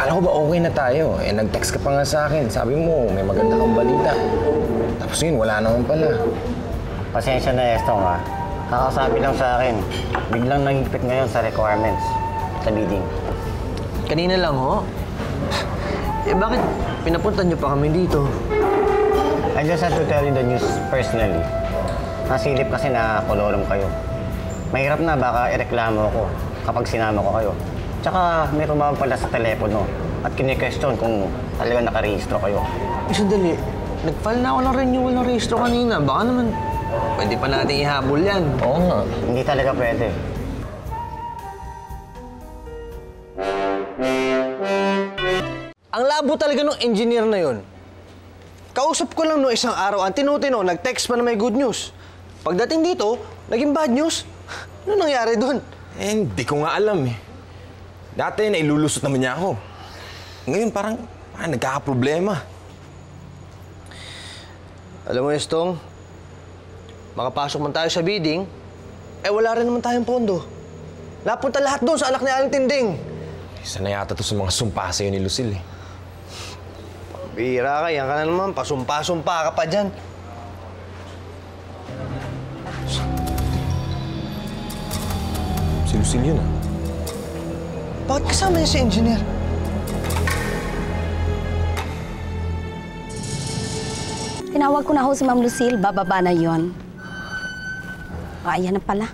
Akala ko ba okay na tayo? Eh, nag-text ka pa nga sa akin. Sabi mo, may maganda kang balita. Tapos yun, wala naman pala. Pasensya na, Estong, ha. Kakasabi lang sa akin, biglang nagigpit ngayon sa requirements sa bidding. Kanina lang, ho? Eh, bakit pinapunta niyo pa kami dito? I just have to tell you the news personally. Nasilip kasi na kolorom kayo. Mahirap na baka ireklamo ko kapag sinama ko kayo. Tsaka may tumawag pala sa telepono at kine-question kung talagang nakarehistro kayo. Eh, sandali. Nag-file na ako ng renewal ng rehistro kanina. Baka naman pwede pa natin ihabol yan. Oo nga. Hindi talaga pwede. Ang labo talaga ng engineer na yon. Kausap ko lang no isang araw, ang tinutino, nag-text pa na may good news. Pagdating dito, naging bad news. Ano nangyari doon? Eh, hindi ko nga alam eh. Dati, nailulusot naman niya ako. Ngayon, parang nagkakaproblema. Alam mo, Estong, makapasok man tayo sa bidding, eh wala rin naman tayong pondo. Napunta lahat doon sa anak ni Aling Tinding. Isa na yata to sa mga sumpa sa'yo ni Lucille eh. Bira ka, yan ka na naman. Pasumpa-sumpa ka pa dyan. Si Lucille yun ah. Bakit kasama niya si engineer? Tinawag ko na ho si Ma'am Lucille. Bababa na yon. Ayan na pala.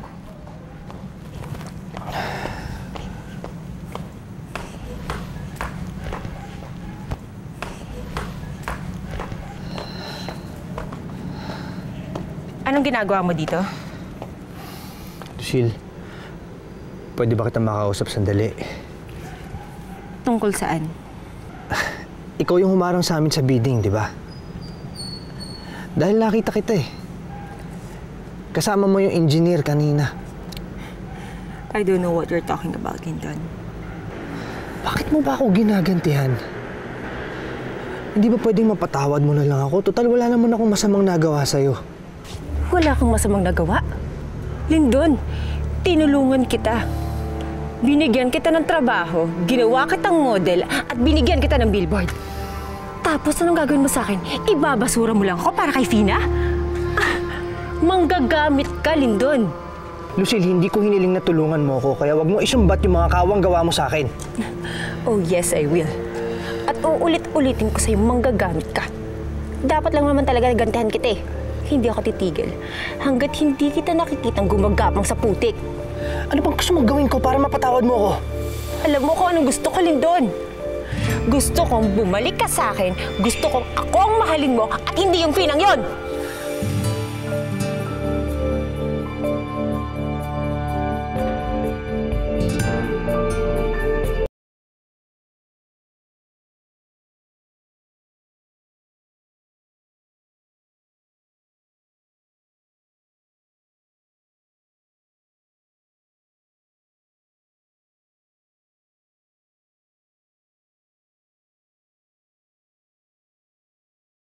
Anong ginagawa mo dito? Lucille, pwede ba kitang makausap sandali? Tungkol saan? Ikaw yung humarang sa amin sa bidding, di ba? Dahil nakita kita eh. Kasama mo yung engineer kanina. I don't know what you're talking about, Linton. Bakit mo ba ako ginagantihan? Hindi ba pwedeng mapatawad mo na lang ako? Total, wala naman akong masamang nagawa sa'yo. Wala kang masamang nagawa. Lindon, tinulungan kita. Binigyan kita ng trabaho, ginawa kitang model, at binigyan kita ng billboard. Tapos anong gagawin mo sa akin? Ibabasura mo lang ako para kay Fina? Ah, manggagamit ka, Lindon. Lucille, hindi ko hiniling na tulungan mo ako, kaya wag mo isumbat yung mga kawang gawa mo sa akin. Oh yes, I will. At uulit-ulitin ko sa'yo, manggagamit ka. Dapat lang naman talaga gantihan kita eh. Hindi ako titigil hanggat hindi kita nakikitang gumagapang sa putik. Ano bang gusto mong gawin ko para mapatawad mo ako? Alam mo kung anong gusto ko, Lindon. Gusto kong bumalik ka sa akin. Gusto kong ako ang mahalin mo at hindi yung Finang yon.